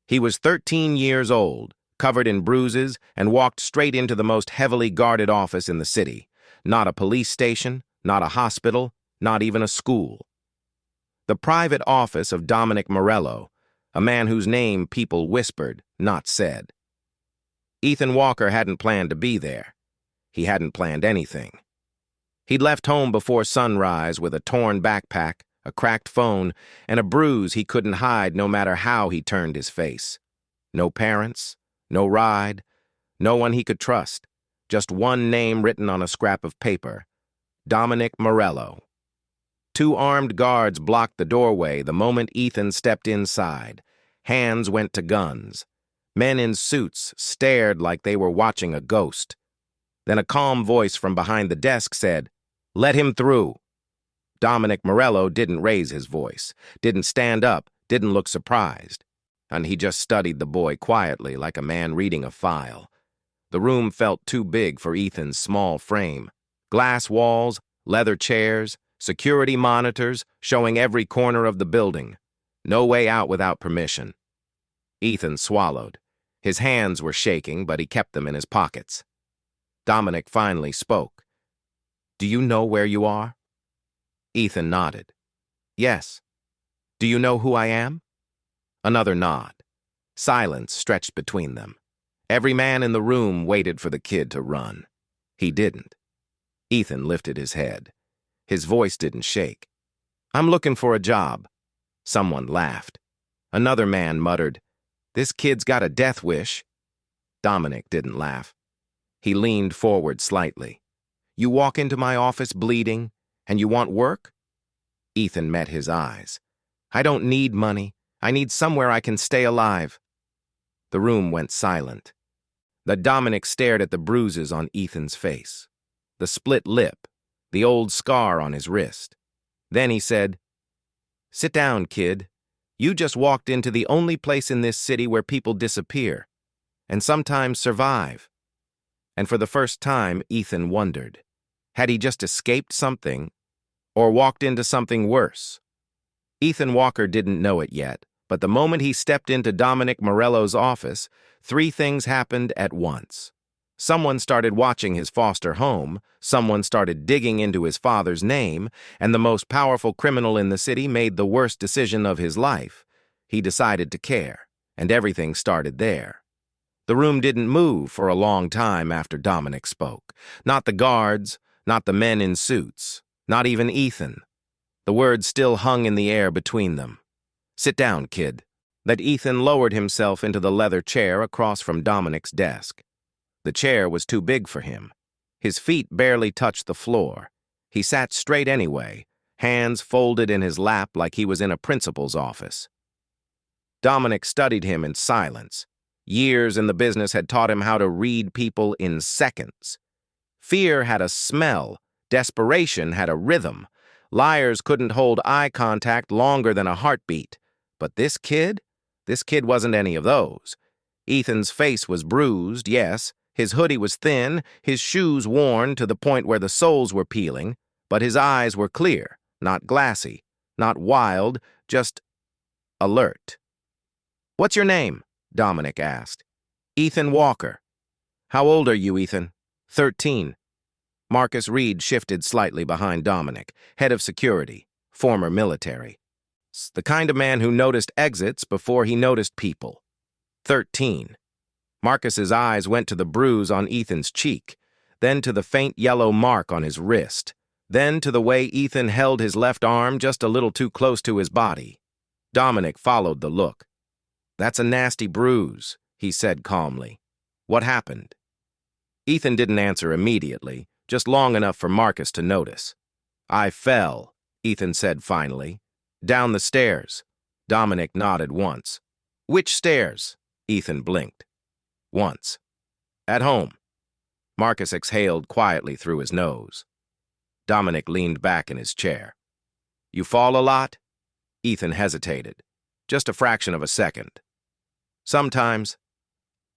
He was 13 years old, covered in bruises, and walked straight into the most heavily guarded office in the city. Not a police station, not a hospital, not even a school. The private office of Dominic Morello, a man whose name people whispered, not said. Ethan Walker hadn't planned to be there. He hadn't planned anything. He'd left home before sunrise with a torn backpack, a cracked phone, and a bruise he couldn't hide no matter how he turned his face. No parents, no ride, no one he could trust. Just one name written on a scrap of paper. Dominic Morello. 2 armed guards blocked the doorway the moment Ethan stepped inside. Hands went to guns. Men in suits stared like they were watching a ghost. Then a calm voice from behind the desk said, "Let him through." Dominic Morello didn't raise his voice, didn't stand up, didn't look surprised. And he just studied the boy quietly like a man reading a file. The room felt too big for Ethan's small frame. Glass walls, leather chairs, security monitors showing every corner of the building. No way out without permission. Ethan swallowed. His hands were shaking, but he kept them in his pockets. Dominic finally spoke. "Do you know where you are?" Ethan nodded. "Yes." "Do you know who I am?" Another nod. Silence stretched between them. Every man in the room waited for the kid to run. He didn't. Ethan lifted his head. His voice didn't shake. "I'm looking for a job." Someone laughed. Another man muttered, "This kid's got a death wish." Dominic didn't laugh. He leaned forward slightly. "You walk into my office bleeding, and you want work?" Ethan met his eyes. "I don't need money. I need somewhere I can stay alive." The room went silent. Dominic stared at the bruises on Ethan's face, the split lip, the old scar on his wrist. Then he said, "Sit down, kid. You just walked into the only place in this city where people disappear, and sometimes survive." And for the first time, Ethan wondered, had he just escaped something, or walked into something worse? Ethan Walker didn't know it yet, but the moment he stepped into Dominic Morello's office, 3 things happened at once. Someone started watching his foster home, someone started digging into his father's name, and the most powerful criminal in the city made the worst decision of his life. He decided to care, and everything started there. The room didn't move for a long time after Dominic spoke. Not the guards, not the men in suits, not even Ethan. The words still hung in the air between them. "Sit down, kid." That Ethan lowered himself into the leather chair across from Dominic's desk. The chair was too big for him. His feet barely touched the floor. He sat straight anyway, hands folded in his lap like he was in a principal's office. Dominic studied him in silence. Years in the business had taught him how to read people in seconds. Fear had a smell. Desperation had a rhythm. Liars couldn't hold eye contact longer than a heartbeat. But this kid wasn't any of those. Ethan's face was bruised, yes. His hoodie was thin, his shoes worn to the point where the soles were peeling, but his eyes were clear, not glassy, not wild, just alert. "What's your name?" Dominic asked. "Ethan Walker." "How old are you, Ethan?" 13. Marcus Reed shifted slightly behind Dominic, head of security, former military. The kind of man who noticed exits before he noticed people. 13. Marcus's eyes went to the bruise on Ethan's cheek, then to the faint yellow mark on his wrist, then to the way Ethan held his left arm just a little too close to his body. Dominic followed the look. "That's a nasty bruise," he said calmly. "What happened?" Ethan didn't answer immediately, just long enough for Marcus to notice. "I fell," Ethan said finally. "Down the stairs." Dominic nodded once. "Which stairs?" Ethan blinked. "Once. At home." Marcus exhaled quietly through his nose. Dominic leaned back in his chair. "You fall a lot?" Ethan hesitated. Just a fraction of a second. "Sometimes."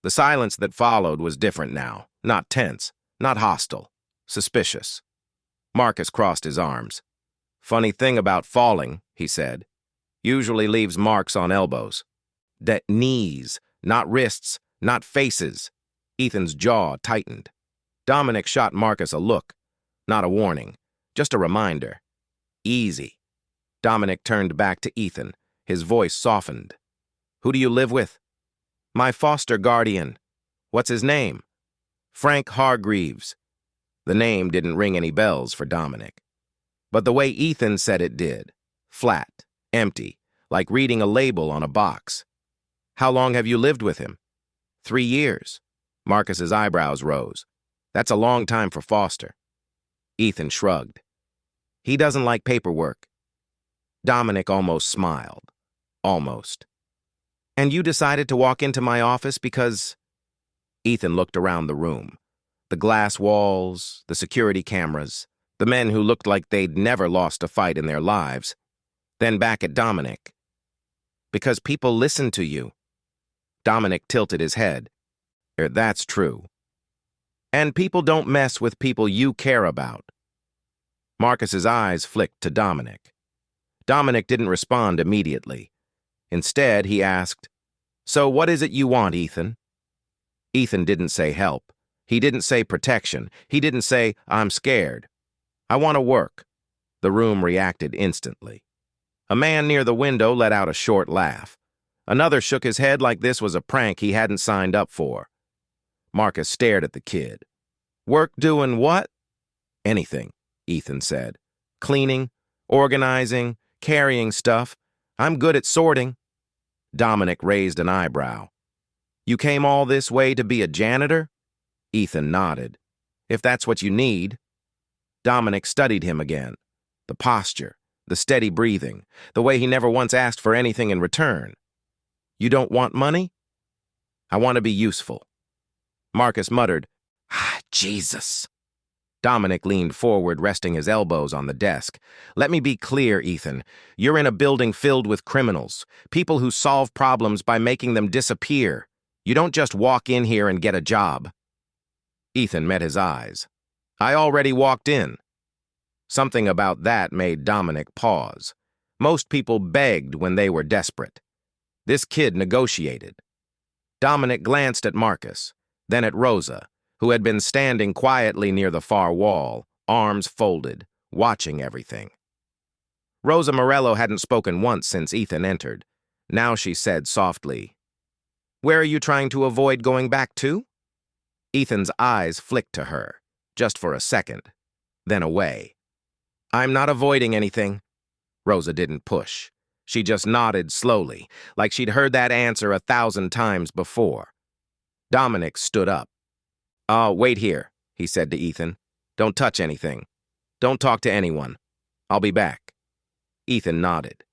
The silence that followed was different now. Not tense, not hostile, suspicious. Marcus crossed his arms. "Funny thing about falling," he said. "Usually leaves marks on elbows." Knees, not wrists, not faces. Ethan's jaw tightened. Dominic shot Marcus a look, not a warning, just a reminder. Easy. Dominic turned back to Ethan. His voice softened. Who do you live with? My foster guardian. What's his name? Frank Hargreaves. The name didn't ring any bells for Dominic. But the way Ethan said it did. Flat, empty, like reading a label on a box. How long have you lived with him? 3 years. Marcus's eyebrows rose. That's a long time for Foster. Ethan shrugged. He doesn't like paperwork. Dominic almost smiled. Almost. And you decided to walk into my office because... Ethan looked around the room. The glass walls, the security cameras, the men who looked like they'd never lost a fight in their lives. Then back at Dominic. Because people listen to you. Dominic tilted his head. That's true. And people don't mess with people you care about. Marcus's eyes flicked to Dominic. Dominic didn't respond immediately. Instead, he asked, So what is it you want, Ethan? Ethan didn't say help. He didn't say protection. He didn't say, I'm scared. I want to work. The room reacted instantly. A man near the window let out a short laugh. Another shook his head like this was a prank he hadn't signed up for. Marcus stared at the kid. Work doing what? Anything, Ethan said. Cleaning, organizing, carrying stuff. I'm good at sorting. Dominic raised an eyebrow. You came all this way to be a janitor? Ethan nodded. If that's what you need. Dominic studied him again. The posture, the steady breathing, the way he never once asked for anything in return. You don't want money? I want to be useful. Marcus muttered, Jesus. Dominic leaned forward, resting his elbows on the desk. Let me be clear, Ethan. You're in a building filled with criminals, people who solve problems by making them disappear. You don't just walk in here and get a job. Ethan met his eyes. I already walked in. Something about that made Dominic pause. Most people begged when they were desperate. This kid negotiated. Dominic glanced at Marcus, then at Rosa, who had been standing quietly near the far wall, arms folded, watching everything. Rosa Morello hadn't spoken once since Ethan entered. Now she said softly, Where are you trying to avoid going back to? Ethan's eyes flicked to her, just for a second, then away. I'm not avoiding anything. Rosa didn't push. She just nodded slowly, like she'd heard that answer 1,000 times before. Dominic stood up. Wait here, he said to Ethan. Don't touch anything. Don't talk to anyone. I'll be back. Ethan nodded.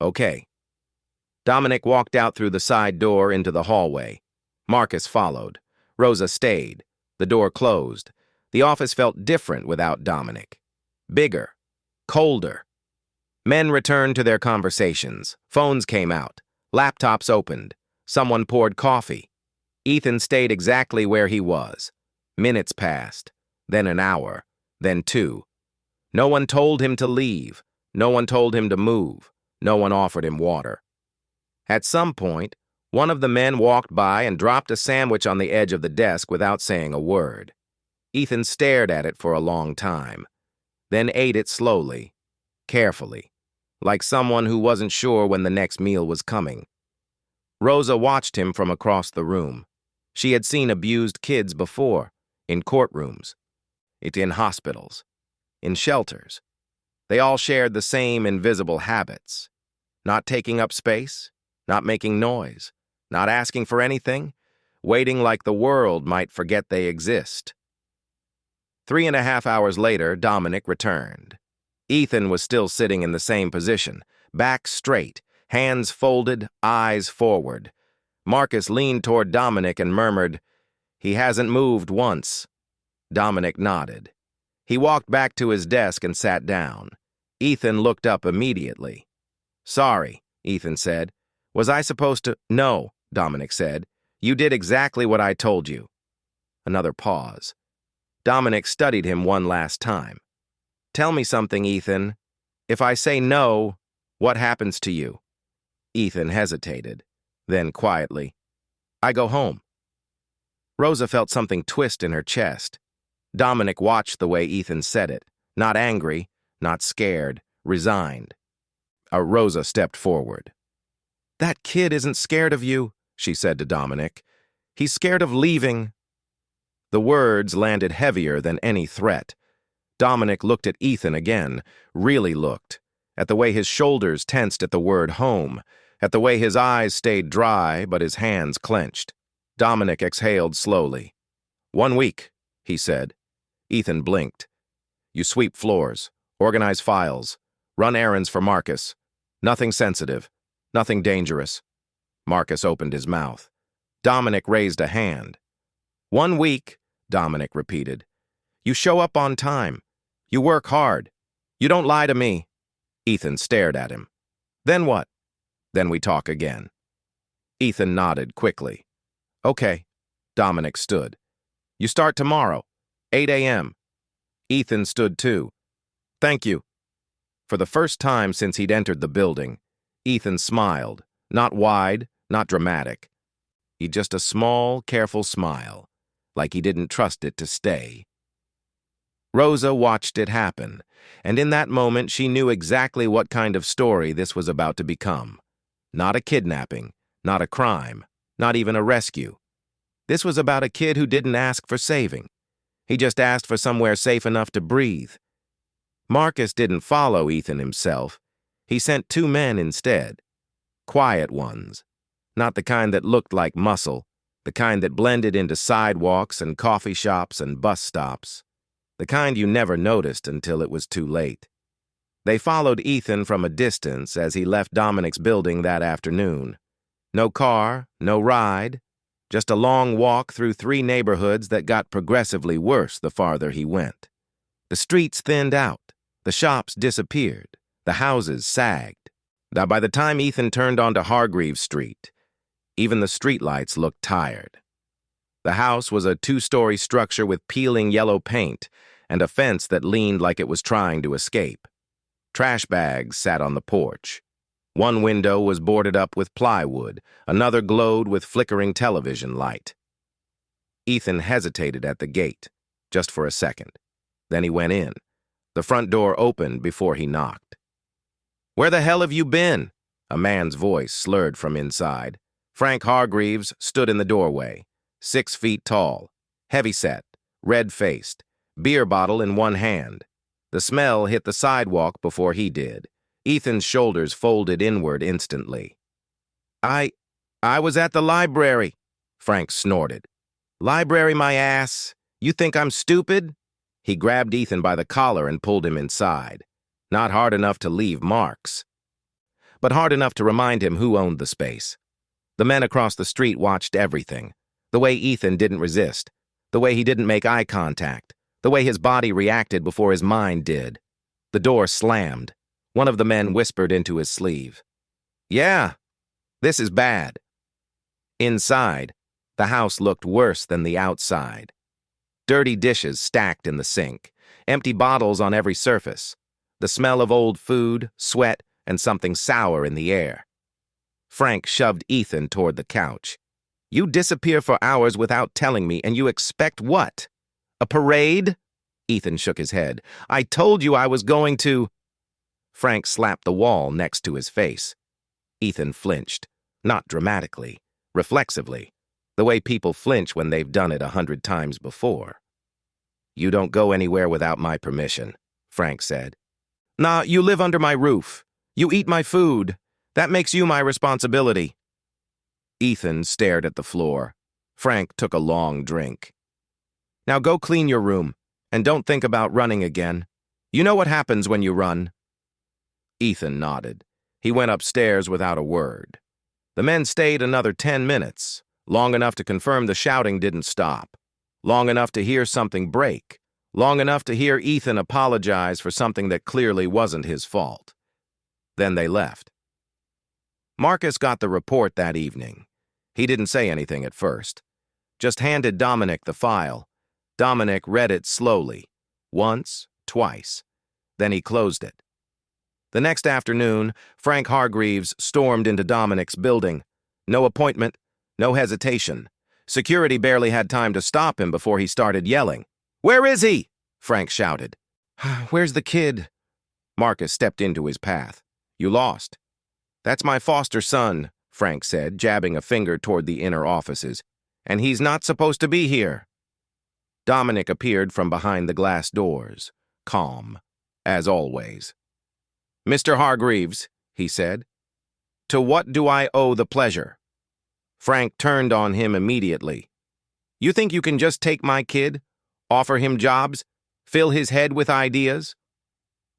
Okay. Dominic walked out through the side door into the hallway. Marcus followed. Rosa stayed. The door closed. The office felt different without Dominic. Bigger. Colder. Men returned to their conversations. Phones came out. Laptops opened. Someone poured coffee. Ethan stayed exactly where he was. Minutes passed. Then an hour. Then 2. No one told him to leave. No one told him to move. No one offered him water. At some point, one of the men walked by and dropped a sandwich on the edge of the desk without saying a word. Ethan stared at it for a long time, then ate it slowly, carefully, like someone who wasn't sure when the next meal was coming. Rosa watched him from across the room. She had seen abused kids before, in courtrooms, in hospitals, in shelters. They all shared the same invisible habits. Not taking up space, not making noise, not asking for anything, waiting like the world might forget they exist. 3.5 hours later, Dominic returned. Ethan was still sitting in the same position, back straight, hands folded, eyes forward. Marcus leaned toward Dominic and murmured, He hasn't moved once. Dominic nodded. He walked back to his desk and sat down. Ethan looked up immediately. Sorry, Ethan said. Was I supposed to? No, Dominic said. You did exactly what I told you. Another pause. Dominic studied him one last time. Tell me something, Ethan. If I say no, what happens to you? Ethan hesitated. Then, quietly, "I go home." Rosa felt something twist in her chest. Dominic watched the way Ethan said it. Not angry, not scared, resigned. Rosa stepped forward. "That kid isn't scared of you," she said to Dominic. "He's scared of leaving." The words landed heavier than any threat. Dominic looked at Ethan again, really looked, at the way his shoulders tensed at the word home, at the way his eyes stayed dry but his hands clenched. Dominic exhaled slowly. "1 week," he said. Ethan blinked. "You sweep floors, organize files, run errands for Marcus. Nothing sensitive, nothing dangerous." Marcus opened his mouth. Dominic raised a hand. "1 week," Dominic repeated. "You show up on time. You work hard. You don't lie to me." Ethan stared at him. "Then what?" "Then we talk again." Ethan nodded quickly. "Okay." Dominic stood. "You start tomorrow, 8 a.m. Ethan stood too. "Thank you." For the first time since he'd entered the building, Ethan smiled, not wide, not dramatic. Just a small, careful smile, like he didn't trust it to stay. Rosa watched it happen, and in that moment she knew exactly what kind of story this was about to become. Not a kidnapping, not a crime, not even a rescue. This was about a kid who didn't ask for saving. He just asked for somewhere safe enough to breathe. Marcus didn't follow Ethan himself. He sent 2 men instead. Quiet ones. Not the kind that looked like muscle, the kind that blended into sidewalks and coffee shops and bus stops. The kind you never noticed until it was too late. They followed Ethan from a distance as he left Dominic's building that afternoon. No car, no ride, just a long walk through 3 neighborhoods that got progressively worse the farther he went. The streets thinned out, the shops disappeared, the houses sagged. Now, by the time Ethan turned onto Hargreaves Street, even the streetlights looked tired. The house was a 2-story structure with peeling yellow paint and a fence that leaned like it was trying to escape. Trash bags sat on the porch. One window was boarded up with plywood, another glowed with flickering television light. Ethan hesitated at the gate, just for a second. Then he went in. The front door opened before he knocked. "Where the hell have you been?" A man's voice slurred from inside. Frank Hargreaves stood in the doorway, 6 feet tall, heavyset, red-faced, beer bottle in one hand. The smell hit the sidewalk before he did. Ethan's shoulders folded inward instantly. I was at the library," Frank snorted. "Library, my ass. You think I'm stupid?" He grabbed Ethan by the collar and pulled him inside. Not hard enough to leave marks, but hard enough to remind him who owned the space. The men across the street watched everything. The way Ethan didn't resist. The way he didn't make eye contact. The way his body reacted before his mind did. The door slammed. One of the men whispered into his sleeve. "Yeah, this is bad." Inside, the house looked worse than the outside. Dirty dishes stacked in the sink. Empty bottles on every surface. The smell of old food, sweat, and something sour in the air. Frank shoved Ethan toward the couch. "You disappear for hours without telling me, and you expect what? A parade?" Ethan shook his head. "I told you I was going to—" Frank slapped the wall next to his face. Ethan flinched, not dramatically, reflexively, the way people flinch when they've done it 100 times before. "You don't go anywhere without my permission," Frank said. "Nah, you live under my roof. You eat my food. That makes you my responsibility." Ethan stared at the floor. Frank took a long drink. "Now go clean your room, and don't think about running again. You know what happens when you run." Ethan nodded. He went upstairs without a word. The men stayed another 10 minutes, long enough to confirm the shouting didn't stop, long enough to hear something break, long enough to hear Ethan apologize for something that clearly wasn't his fault. Then they left. Marcus got the report that evening. He didn't say anything at first, just handed Dominic the file. Dominic read it slowly, once, twice. Then he closed it. The next afternoon, Frank Hargreaves stormed into Dominic's building. No appointment, no hesitation. Security barely had time to stop him before he started yelling. "Where is he?" Frank shouted. "Where's the kid?" Marcus stepped into his path. "You lost." "That's my foster son," Frank said, jabbing a finger toward the inner offices. "And he's not supposed to be here." Dominic appeared from behind the glass doors, calm, as always. "Mr. Hargreaves," he said, "to what do I owe the pleasure?" Frank turned on him immediately. "You think you can just take my kid, offer him jobs, fill his head with ideas?"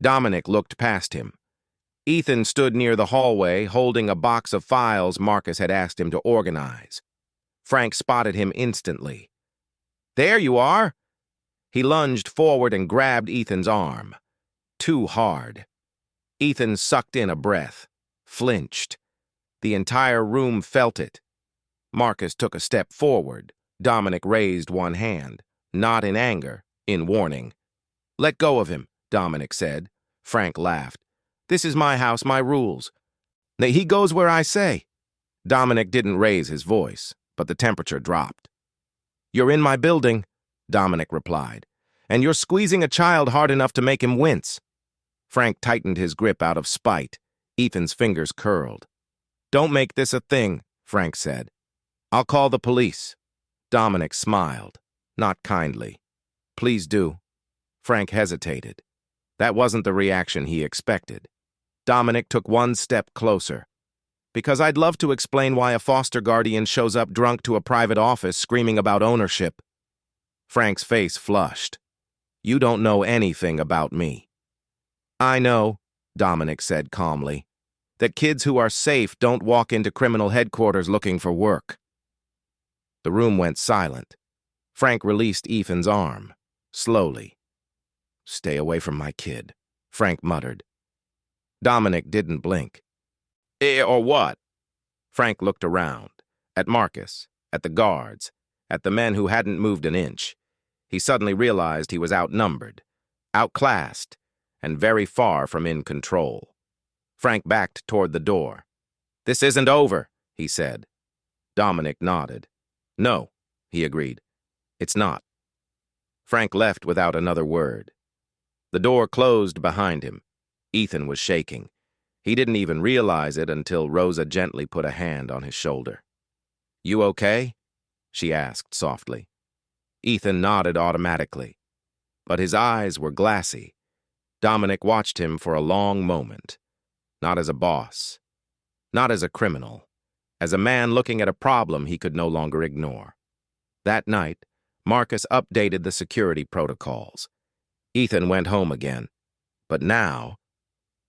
Dominic looked past him. Ethan stood near the hallway, holding a box of files Marcus had asked him to organize. Frank spotted him instantly. "There you are!" He lunged forward and grabbed Ethan's arm. Too hard. Ethan sucked in a breath, flinched. The entire room felt it. Marcus took a step forward. Dominic raised one hand, not in anger, in warning. "Let go of him," Dominic said. Frank laughed. "This is my house, my rules. He goes where I say." Dominic didn't raise his voice, but the temperature dropped. "You're in my building," Dominic replied, "and you're squeezing a child hard enough to make him wince." Frank tightened his grip out of spite. Ethan's fingers curled. "Don't make this a thing," Frank said. "I'll call the police." Dominic smiled, not kindly. "Please do." Frank hesitated. That wasn't the reaction he expected. Dominic took one step closer. "Because I'd love to explain why a foster guardian shows up drunk to a private office screaming about ownership." Frank's face flushed. "You don't know anything about me." "I know," Dominic said calmly, "that kids who are safe don't walk into criminal headquarters looking for work." The room went silent. Frank released Ethan's arm, slowly. "Stay away from my kid," Frank muttered. Dominic didn't blink. Or what?" Frank looked around, at Marcus, at the guards, at the men who hadn't moved an inch. He suddenly realized he was outnumbered, outclassed, and very far from in control. Frank backed toward the door. "This isn't over," he said. Dominic nodded. "No," he agreed. "It's not." Frank left without another word. The door closed behind him. Ethan was shaking. He didn't even realize it until Rosa gently put a hand on his shoulder. "You okay?" she asked softly. Ethan nodded automatically, but his eyes were glassy. Dominic watched him for a long moment, not as a boss, not as a criminal, as a man looking at a problem he could no longer ignore. That night, Marcus updated the security protocols. Ethan went home again, but now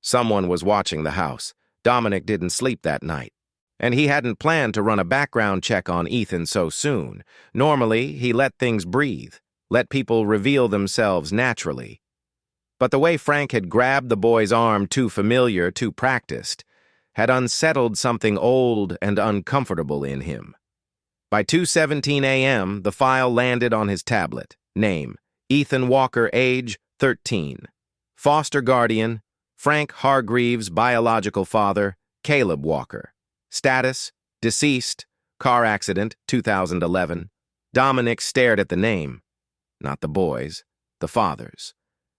someone was watching the house. Dominic didn't sleep that night, and he hadn't planned to run a background check on Ethan so soon. Normally, he let things breathe, let people reveal themselves naturally. But the way Frank had grabbed the boy's arm, too familiar, too practiced, had unsettled something old and uncomfortable in him. By 2:17 a.m., the file landed on his tablet. Name: Ethan Walker, age 13. Foster guardian: Frank Hargreaves' biological father, Caleb Walker. Status: deceased, car accident, 2011. Dominic stared at the name. Not the boy's, the father's.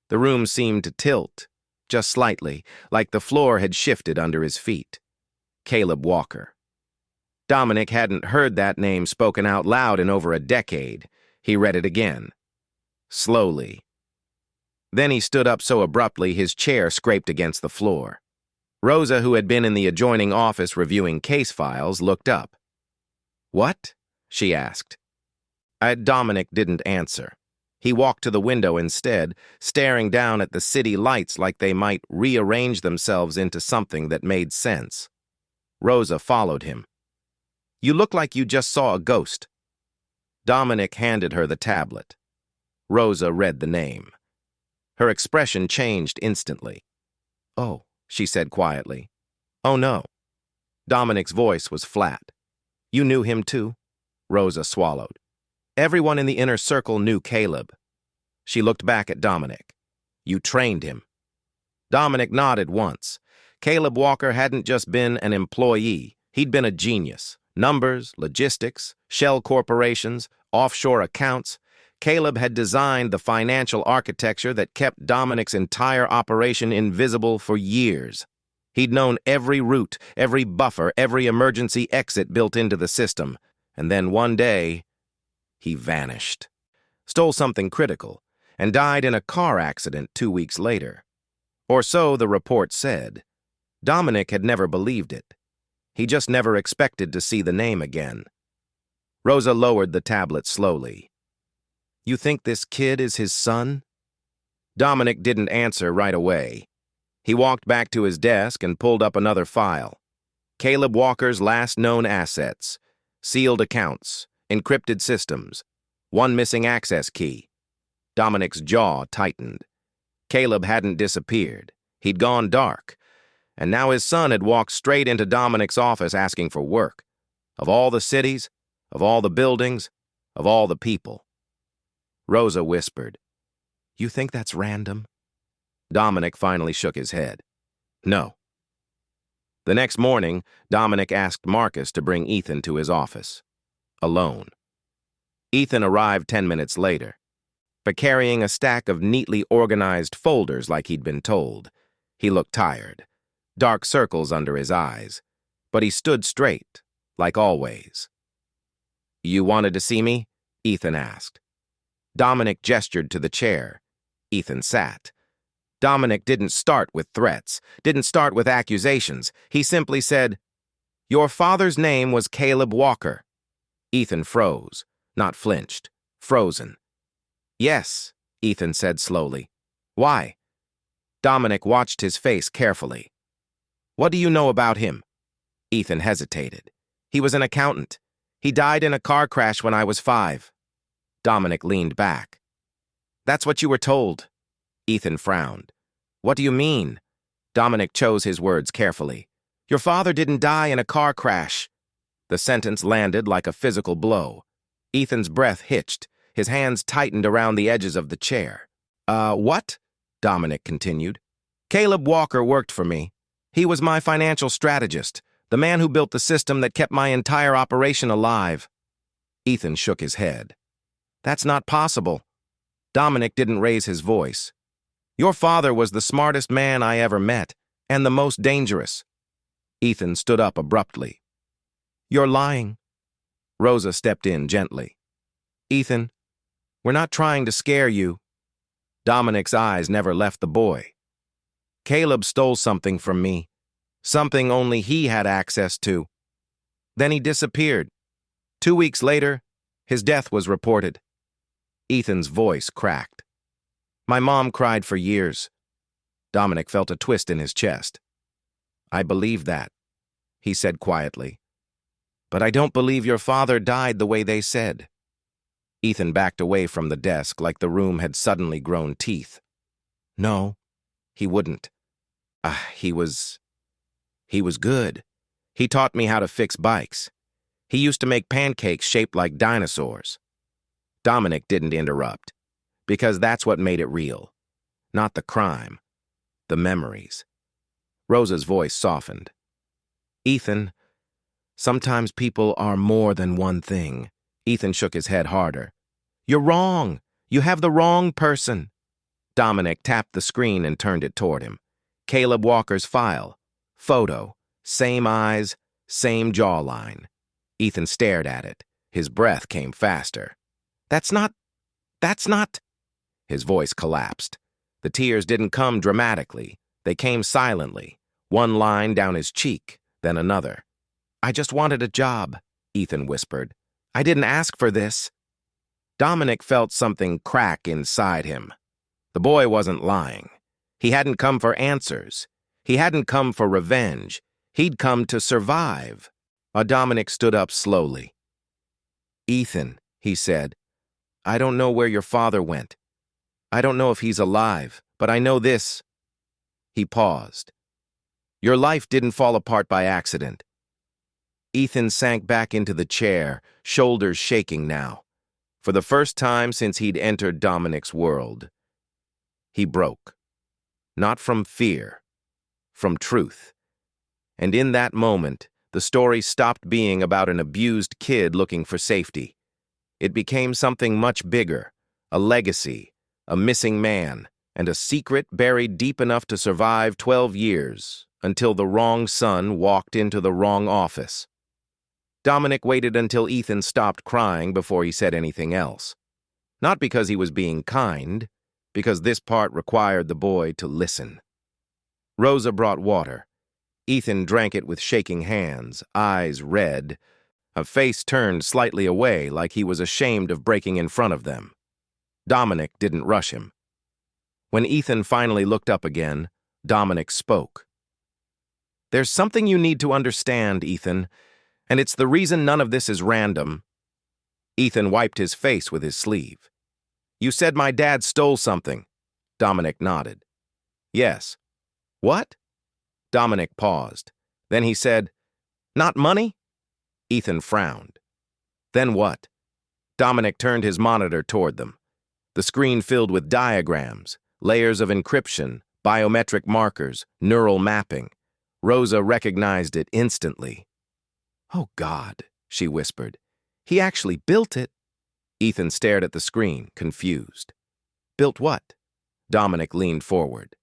The room seemed to tilt, just slightly, like the floor had shifted under his feet. Caleb Walker. Dominic hadn't heard that name spoken out loud in over a decade. He read it again. Slowly. Then he stood up so abruptly his chair scraped against the floor. Rosa, who had been in the adjoining office reviewing case files, looked up. "What?" she asked. Dominic didn't answer. He walked to the window instead, staring down at the city lights like they might rearrange themselves into something that made sense. Rosa followed him. "You look like you just saw a ghost." Dominic handed her the tablet. Rosa read the name. Her expression changed instantly. "Oh," she said quietly. "Oh no." Dominic's voice was flat. "You knew him too?" Rosa swallowed. "Everyone in the inner circle knew Caleb." She looked back at Dominic. "You trained him." Dominic nodded once. Caleb Walker hadn't just been an employee. He'd been a genius, Numbers, logistics, shell corporations, offshore accounts. Caleb had designed the financial architecture that kept Dominic's entire operation invisible for years. He'd known every route, every buffer, every emergency exit built into the system. And then one day, he vanished. Stole something critical, and died in a car accident 2 weeks later. Or so the report said. Dominic had never believed it. He just never expected to see the name again. Rosa lowered the tablet slowly. "You think this kid is his son?" Dominic didn't answer right away. He walked back to his desk and pulled up another file. Caleb Walker's last known assets, sealed accounts, encrypted systems, one missing access key. Dominic's jaw tightened. Caleb hadn't disappeared. He'd gone dark. And now his son had walked straight into Dominic's office asking for work. Of all the cities, of all the buildings, of all the people. Rosa whispered, "You think that's random?" Dominic finally shook his head. "No." The next morning, Dominic asked Marcus to bring Ethan to his office. Alone. Ethan arrived 10 minutes later, but carrying a stack of neatly organized folders like he'd been told. He looked tired, dark circles under his eyes, but he stood straight, like always. "You wanted to see me?" Ethan asked. Dominic gestured to the chair. Ethan sat. Dominic didn't start with threats, didn't start with accusations. He simply said, "Your father's name was Caleb Walker." Ethan froze, not flinched, frozen. "Yes," Ethan said slowly. "Why?" Dominic watched his face carefully. "What do you know about him?" Ethan hesitated. "He was an accountant. He died in a car crash when I was 5. Dominic leaned back. "That's what you were told." Ethan frowned. "What do you mean?" Dominic chose his words carefully. "Your father didn't die in a car crash." The sentence landed like a physical blow. Ethan's breath hitched. His hands tightened around the edges of the chair. What?" Dominic continued. "Caleb Walker worked for me. He was my financial strategist, the man who built the system that kept my entire operation alive." Ethan shook his head. "That's not possible." Dominic didn't raise his voice. "Your father was the smartest man I ever met, and the most dangerous." Ethan stood up abruptly. "You're lying." Rosa stepped in gently. "Ethan, we're not trying to scare you." Dominic's eyes never left the boy. "Caleb stole something from me, something only he had access to. Then he disappeared. 2 weeks later, his death was reported." Ethan's voice cracked. "My mom cried for years." Dominic felt a twist in his chest. "I believe that," he said quietly. "But I don't believe your father died the way they said." Ethan backed away from the desk like the room had suddenly grown teeth. "No, he wouldn't. He was good. He taught me how to fix bikes. He used to make pancakes shaped like dinosaurs." Dominic didn't interrupt, because that's what made it real. Not the crime, the memories. Rosa's voice softened. "Ethan, sometimes people are more than one thing." Ethan shook his head harder. "You're wrong. You have the wrong person." Dominic tapped the screen and turned it toward him. Caleb Walker's file. Photo. Same eyes, same jawline. Ethan stared at it. His breath came faster. That's not. His voice collapsed. The tears didn't come dramatically. They came silently. One line down his cheek, then another. "I just wanted a job," Ethan whispered. "I didn't ask for this." Dominic felt something crack inside him. The boy wasn't lying. He hadn't come for answers. He hadn't come for revenge. He'd come to survive. Dominic stood up slowly. "Ethan," he said, "I don't know where your father went. I don't know if he's alive, but I know this." He paused. "Your life didn't fall apart by accident." Ethan sank back into the chair, shoulders shaking now. For the first time since he'd entered Dominic's world, he broke. Not from fear, from truth. And in that moment, the story stopped being about an abused kid looking for safety. It became something much bigger, a legacy, a missing man, and a secret buried deep enough to survive 12 years, until the wrong son walked into the wrong office. Dominic waited until Ethan stopped crying before he said anything else. Not because he was being kind, because this part required the boy to listen. Rosa brought water. Ethan drank it with shaking hands, eyes red, a face turned slightly away like he was ashamed of breaking in front of them. Dominic didn't rush him. When Ethan finally looked up again, Dominic spoke. "There's something you need to understand, Ethan, and it's the reason none of this is random." Ethan wiped his face with his sleeve. "You said my dad stole something." Dominic nodded. "Yes." "What?" Dominic paused. Then he said, "Not money?" Ethan frowned. "Then what?" Dominic turned his monitor toward them. The screen filled with diagrams, layers of encryption, biometric markers, neural mapping. Rosa recognized it instantly. "Oh, God," she whispered. "He actually built it." Ethan stared at the screen, confused. "Built what?" Dominic leaned forward.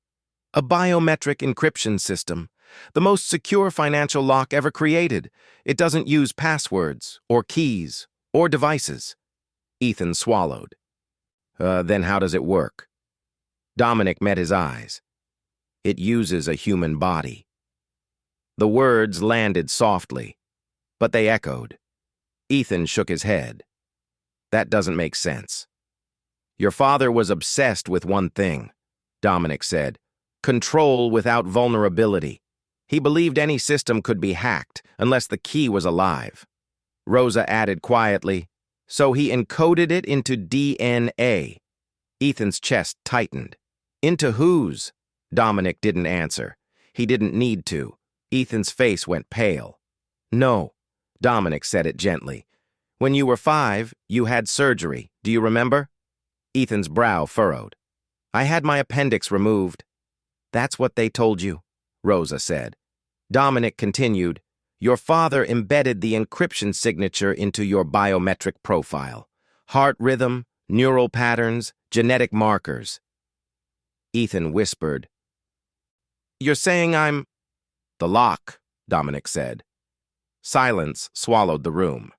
"A biometric encryption system. The most secure financial lock ever created. It doesn't use passwords, or keys, or devices." Ethan swallowed. Then how does it work?" Dominic met his eyes. "It uses a human body." The words landed softly, but they echoed. Ethan shook his head. "That doesn't make sense." "Your father was obsessed with one thing," Dominic said. "Control without vulnerability. He believed any system could be hacked unless the key was alive." Rosa added quietly, "So he encoded it into DNA." Ethan's chest tightened. "Into whose?" Dominic didn't answer. He didn't need to. Ethan's face went pale. "No," Dominic said it gently. "When you were 5, you had surgery. Do you remember?" Ethan's brow furrowed. "I had my appendix removed." "That's what they told you," Rosa said. Dominic continued, "Your father embedded the encryption signature into your biometric profile. Heart rhythm, neural patterns, genetic markers." Ethan whispered, "You're saying I'm—" "The lock," Dominic said. Silence swallowed the room.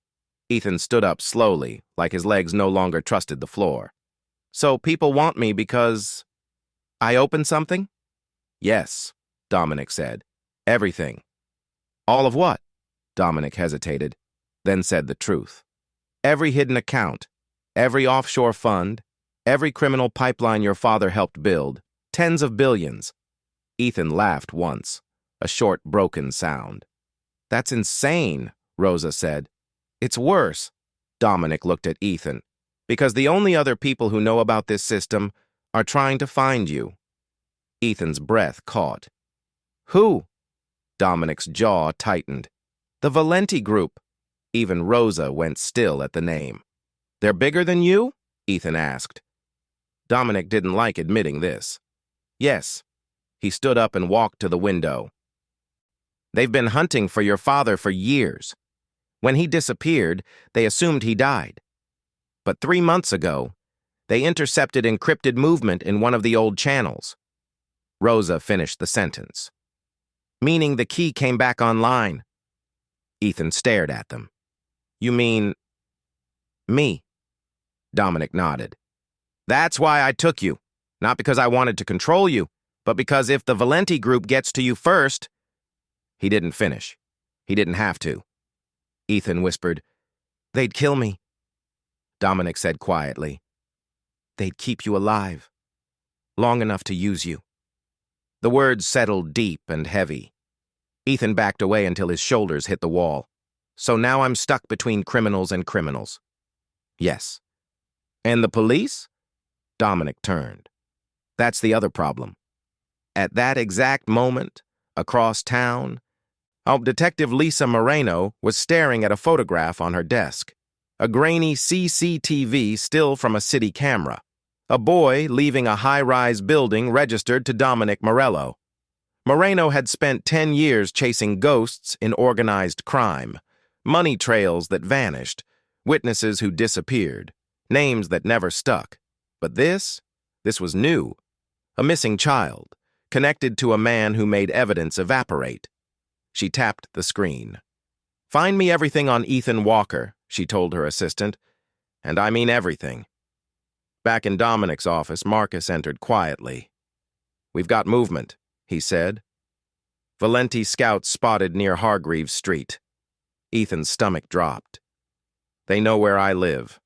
Ethan stood up slowly, like his legs no longer trusted the floor. "So people want me because I opened something?" "Yes," Dominic said. "Everything." "All of what?" Dominic hesitated, then said the truth. "Every hidden account, every offshore fund, every criminal pipeline your father helped build, tens of billions." Ethan laughed once, a short, broken sound. "That's insane," Rosa said. "It's worse." Dominic looked at Ethan. "Because the only other people who know about this system are trying to find you." Ethan's breath caught. "Who?" Dominic's jaw tightened. "The Valenti Group." Even Rosa went still at the name. "They're bigger than you?" Ethan asked. Dominic didn't like admitting this. "Yes." He stood up and walked to the window. "They've been hunting for your father for years. When he disappeared, they assumed he died. But 3 months ago, they intercepted encrypted movement in one of the old channels." Rosa finished the sentence. "Meaning the key came back online." Ethan stared at them. "You mean me?" Dominic nodded. "That's why I took you. Not because I wanted to control you, but because if the Valenti Group gets to you first—" He didn't finish. He didn't have to. Ethan whispered, "They'd kill me." Dominic said quietly, "They'd keep you alive. Long enough to use you." The words settled deep and heavy. Ethan backed away until his shoulders hit the wall. "So now I'm stuck between criminals and criminals." "Yes." "And the police?" Dominic turned. "That's the other problem." At that exact moment, across town, Detective Lisa Moreno was staring at a photograph on her desk. A grainy CCTV still from a city camera. A boy leaving a high-rise building registered to Dominic Morello. Moreno had spent 10 years chasing ghosts in organized crime, money trails that vanished, witnesses who disappeared, names that never stuck. But this was new. A missing child, connected to a man who made evidence evaporate. She tapped the screen. "Find me everything on Ethan Walker," she told her assistant. "And I mean everything." Back in Dominic's office, Marcus entered quietly. "We've got movement," he said. Valenti scouts spotted near Hargreaves Street. Ethan's stomach dropped. "They know where I live."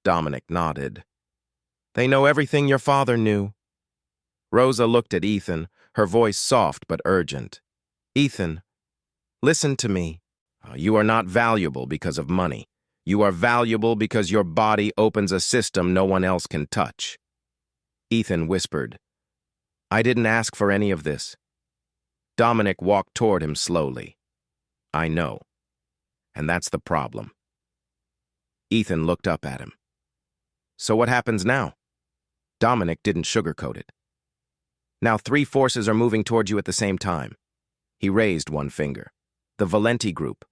Dominic nodded. "They know everything your father knew." Rosa looked at Ethan, her voice soft but urgent. "Ethan, listen to me. You are not valuable because of money. You are valuable because your body opens a system no one else can touch." Ethan whispered, "I didn't ask for any of this." Dominic walked toward him slowly. "I know. And that's the problem." Ethan looked up at him. "So what happens now?" Dominic didn't sugarcoat it. "Now 3 forces are moving toward you at the same time." He raised one finger. "The Valenti group,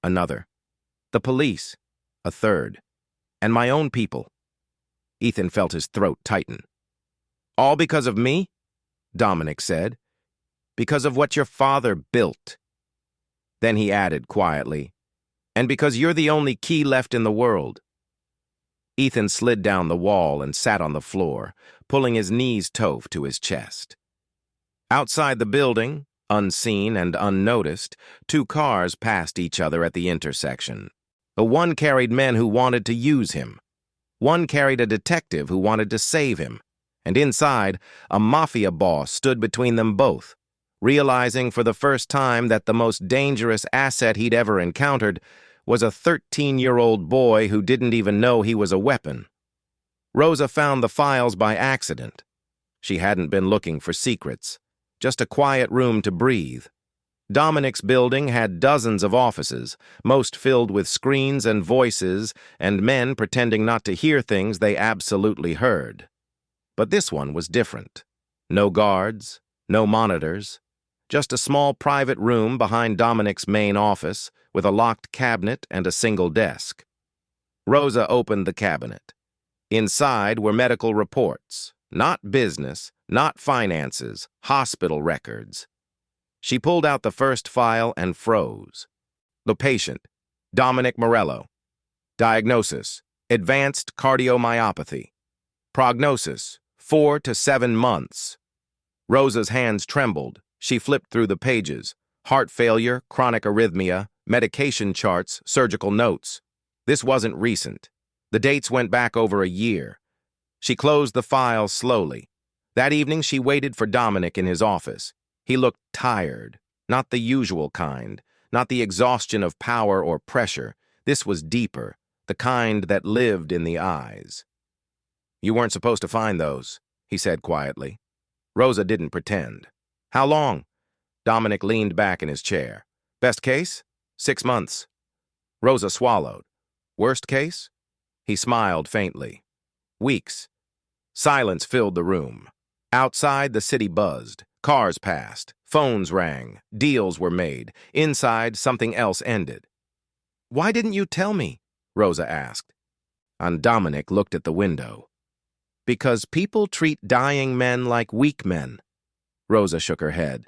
another. The police, a third. And my own people." Ethan felt his throat tighten. "All because of me?" Dominic said. "Because of what your father built." Then he added quietly, "And because you're the only key left in the world." Ethan slid down the wall and sat on the floor, pulling his knees to his chest. Outside the building, unseen and unnoticed, 2 cars passed each other at the intersection. The one carried men who wanted to use him. One carried a detective who wanted to save him. And inside, a Mafia boss stood between them both, realizing for the first time that the most dangerous asset he'd ever encountered was a 13-year-old boy who didn't even know he was a weapon. Rosa found the files by accident. She hadn't been looking for secrets, just a quiet room to breathe. Dominic's building had dozens of offices, most filled with screens and voices and men pretending not to hear things they absolutely heard. But this one was different. No guards, no monitors, just a small private room behind Dominic's main office with a locked cabinet and a single desk. Rosa opened the cabinet. Inside were medical reports, not business, not finances, hospital records. She pulled out the first file and froze. The patient, Dominic Morello. Diagnosis, advanced cardiomyopathy. Prognosis, 4 to 7 months. Rosa's hands trembled. She flipped through the pages. Heart failure, chronic arrhythmia, medication charts, surgical notes. This wasn't recent. The dates went back over a year. She closed the file slowly. That evening, she waited for Dominic in his office. He looked tired, not the usual kind, not the exhaustion of power or pressure. This was deeper, the kind that lived in the eyes. "You weren't supposed to find those," he said quietly. Rosa didn't pretend. "How long?" Dominic leaned back in his chair. "Best case? 6 months." Rosa swallowed. "Worst case?" He smiled faintly. "Weeks." Silence filled the room. Outside, the city buzzed. Cars passed. Phones rang. Deals were made. Inside, something else ended. "Why didn't you tell me?" Rosa asked. And Dominic looked at the window. "Because people treat dying men like weak men." Rosa shook her head.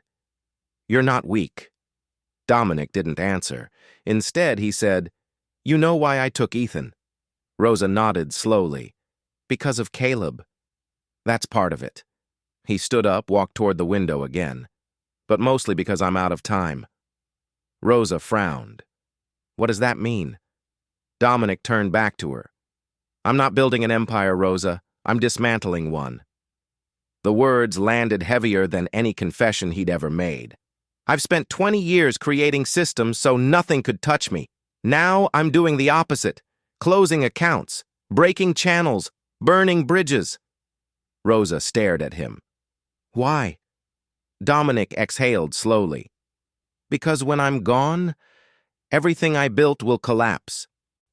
"You're not weak." Dominic didn't answer. Instead, he said, "You know why I took Ethan?" Rosa nodded slowly. "Because of Caleb. That's part of it." He stood up, walked toward the window again. "But mostly because I'm out of time." Rosa frowned. "What does that mean?" Dominic turned back to her. "I'm not building an empire, Rosa. I'm dismantling one." The words landed heavier than any confession he'd ever made. "I've spent 20 years creating systems so nothing could touch me. Now I'm doing the opposite, closing accounts, breaking channels, burning bridges." Rosa stared at him. "Why?" Dominic exhaled slowly. "Because when I'm gone, everything I built will collapse.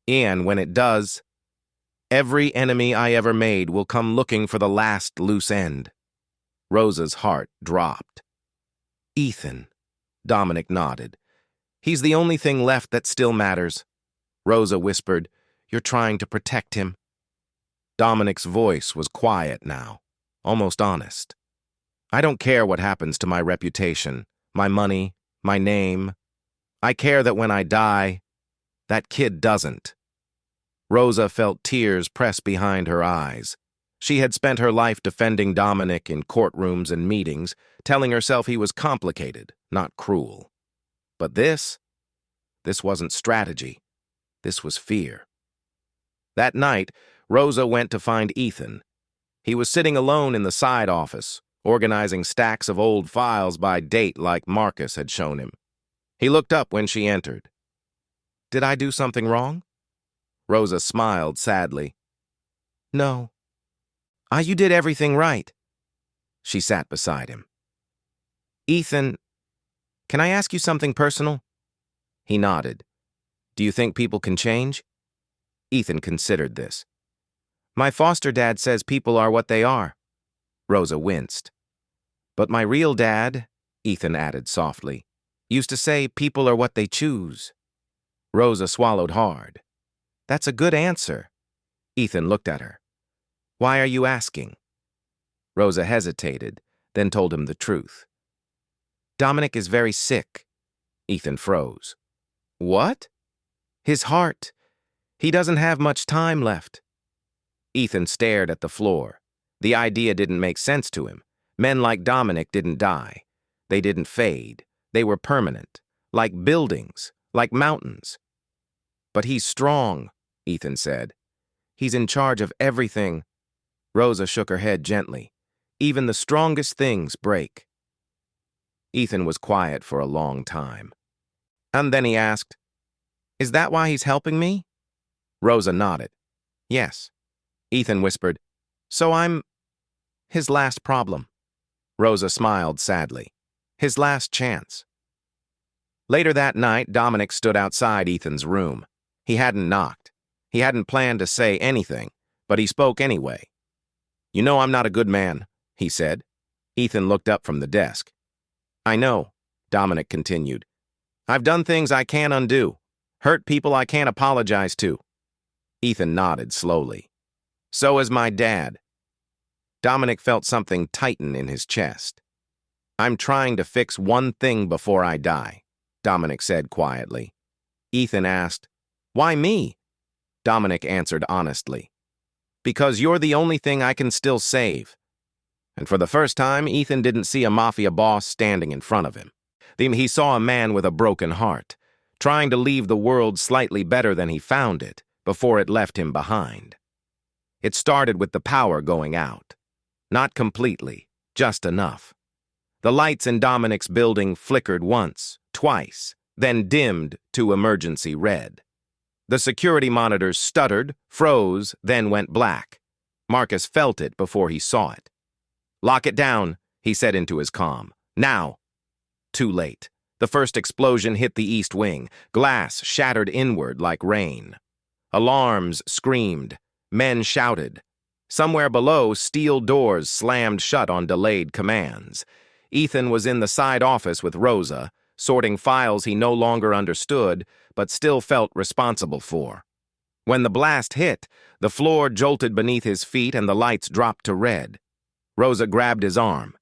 And when it does, every enemy I ever made will come looking for the last loose end." Rosa's heart dropped. Ethan. Dominic nodded. He's the only thing left that still matters. Rosa whispered, You're trying to protect him. Dominic's voice was quiet now, almost honest. I don't care what happens to my reputation, my money, my name. I care that when I die, that kid doesn't. Rosa felt tears press behind her eyes. She had spent her life defending Dominic in courtrooms and meetings, telling herself he was complicated, not cruel. But this wasn't strategy. This was fear. That night, Rosa went to find Ethan. He was sitting alone in the side office, organizing stacks of old files by date like Marcus had shown him. He looked up when she entered. Did I do something wrong? Rosa smiled sadly. No. You did everything right. She sat beside him. Ethan, can I ask you something personal? He nodded. Do you think people can change? Ethan considered this. My foster dad says people are what they are. Rosa winced. But my real dad, Ethan added softly, used to say people are what they choose. Rosa swallowed hard. That's a good answer. Ethan looked at her. Why are you asking? Rosa hesitated, then told him the truth. Dominic is very sick. Ethan froze. What? His heart. He doesn't have much time left. Ethan stared at the floor. The idea didn't make sense to him. Men like Dominic didn't die. They didn't fade. They were permanent, like buildings, like mountains. But he's strong, Ethan said. He's in charge of everything. Rosa shook her head gently. Even the strongest things break. Ethan was quiet for a long time. And then he asked, Is that why he's helping me? Rosa nodded. Yes. Ethan whispered, So I'm his last problem. Rosa smiled sadly. His last chance. Later that night, Dominic stood outside Ethan's room. He hadn't knocked. He hadn't planned to say anything, but he spoke anyway. You know I'm not a good man, he said. Ethan looked up from the desk. I know, Dominic continued. I've done things I can't undo, hurt people I can't apologize to. Ethan nodded slowly. So is my dad. Dominic felt something tighten in his chest. I'm trying to fix one thing before I die, Dominic said quietly. Ethan asked, Why me? Dominic answered honestly. Because you're the only thing I can still save. And for the first time, Ethan didn't see a Mafia boss standing in front of him. He saw a man with a broken heart, trying to leave the world slightly better than he found it, before it left him behind. It started with the power going out. Not completely, just enough. The lights in Dominic's building flickered once, twice, then dimmed to emergency red. The security monitors stuttered, froze, then went black. Marcus felt it before he saw it. Lock it down, he said into his comm. Now. Too late. The first explosion hit the east wing. Glass shattered inward like rain. Alarms screamed. Men shouted. Somewhere below, steel doors slammed shut on delayed commands. Ethan was in the side office with Rosa, sorting files he no longer understood, but still felt responsible for. When the blast hit, the floor jolted beneath his feet and the lights dropped to red. Rosa grabbed his arm.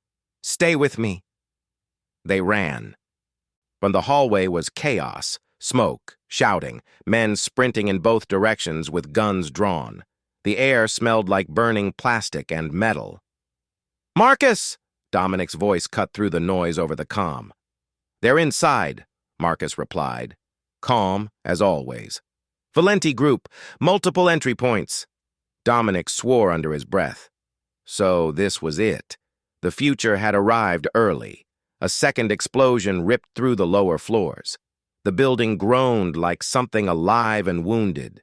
Stay with me. They ran. From the hallway was chaos, smoke, shouting, men sprinting in both directions with guns drawn. The air smelled like burning plastic and metal. Marcus! Dominic's voice cut through the noise over the comm. They're inside, Marcus replied. Calm, as always. Valenti Group, multiple entry points. Dominic swore under his breath. So this was it. The future had arrived early. A second explosion ripped through the lower floors. The building groaned like something alive and wounded.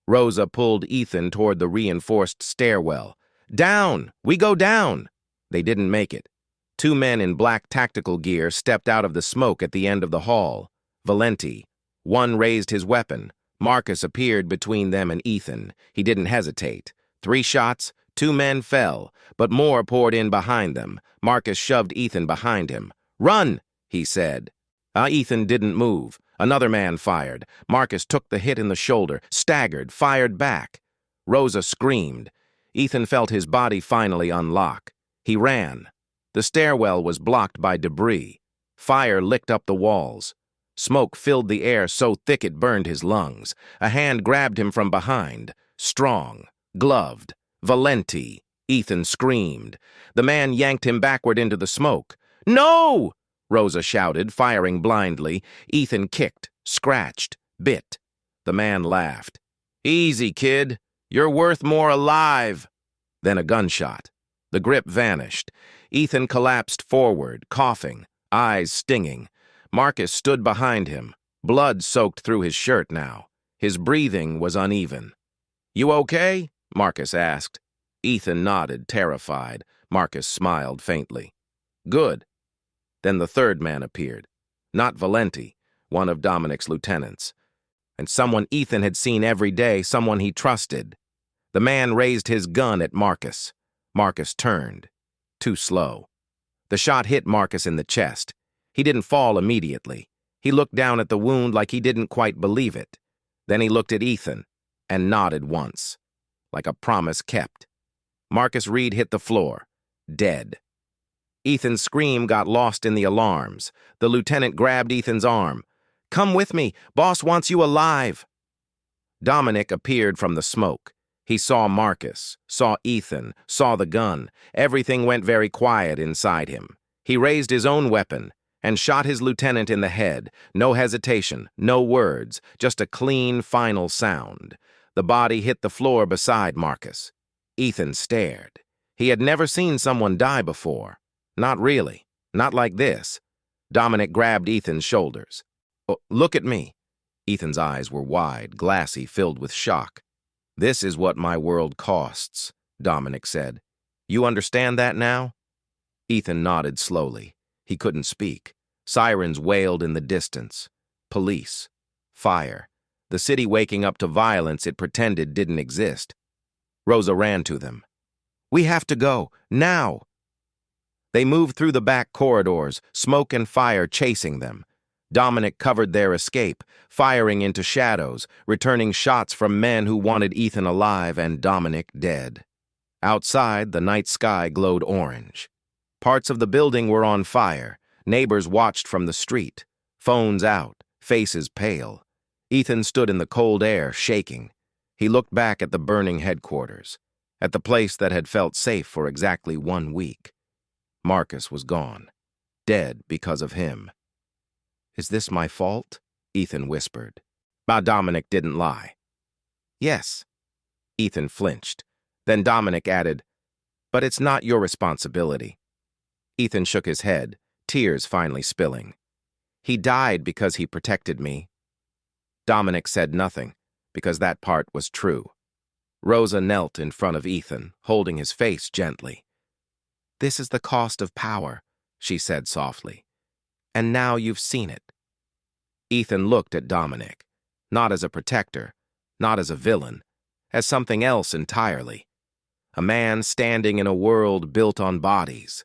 Rosa pulled Ethan toward the reinforced stairwell. Down! We go down! They didn't make it. Two men in black tactical gear stepped out of the smoke at the end of the hall. Valenti. One raised his weapon. Marcus appeared between them and Ethan. He didn't hesitate. 3 shots, 2 men fell, but more poured in behind them. Marcus shoved Ethan behind him. Run! he said. Ethan didn't move. Another man fired. Marcus took the hit in the shoulder, staggered, fired back. Rosa screamed. Ethan felt his body finally unlock. He ran. The stairwell was blocked by debris. Fire licked up the walls. Smoke filled the air so thick it burned his lungs. A hand grabbed him from behind. Strong, gloved. Valenti. Ethan screamed. The man yanked him backward into the smoke. "No!" Rosa shouted, firing blindly. Ethan kicked, scratched, bit. The man laughed. "Easy, kid. You're worth more alive." Then a gunshot. The grip vanished. Ethan collapsed forward, coughing, eyes stinging. Marcus stood behind him. Blood soaked through his shirt now. His breathing was uneven. "You okay?" Marcus asked. Ethan nodded, terrified. Marcus smiled faintly. "Good." Then the third man appeared. Not Valenti, one of Dominic's lieutenants. And someone Ethan had seen every day, someone he trusted. The man raised his gun at Marcus. Marcus turned. Too slow. The shot hit Marcus in the chest. He didn't fall immediately. He looked down at the wound like he didn't quite believe it. Then he looked at Ethan and nodded once, like a promise kept. Marcus Reed hit the floor, dead. Ethan's scream got lost in the alarms. The lieutenant grabbed Ethan's arm. "Come with me. Boss wants you alive." Dominic appeared from the smoke. He saw Marcus, saw Ethan, saw the gun. Everything went very quiet inside him. He raised his own weapon and shot his lieutenant in the head. No hesitation, no words, just a clean, final sound. The body hit the floor beside Marcus. Ethan stared. He had never seen someone die before. Not really. Not like this. Dominic grabbed Ethan's shoulders. "Oh, look at me." Ethan's eyes were wide, glassy, filled with shock. "This is what my world costs," Dominic said. "You understand that now?" Ethan nodded slowly. He couldn't speak. Sirens wailed in the distance. Police. Fire. The city waking up to violence it pretended didn't exist. Rosa ran to them. "We have to go. Now!" They moved through the back corridors, smoke and fire chasing them. Dominic covered their escape, firing into shadows, returning shots from men who wanted Ethan alive and Dominic dead. Outside, the night sky glowed orange. Parts of the building were on fire. Neighbors watched from the street. Phones out, faces pale. Ethan stood in the cold air, shaking. He looked back at the burning headquarters, at the place that had felt safe for exactly 1 week. Marcus was gone, dead because of him. "Is this my fault?" Ethan whispered. But Dominic didn't lie. "Yes." Ethan flinched. Then Dominic added, "But it's not your responsibility." Ethan shook his head, tears finally spilling. "He died because he protected me." Dominic said nothing, because that part was true. Rosa knelt in front of Ethan, holding his face gently. "This is the cost of power," she said softly. "And now you've seen it." Ethan looked at Dominic, not as a protector, not as a villain, as something else entirely. A man standing in a world built on bodies,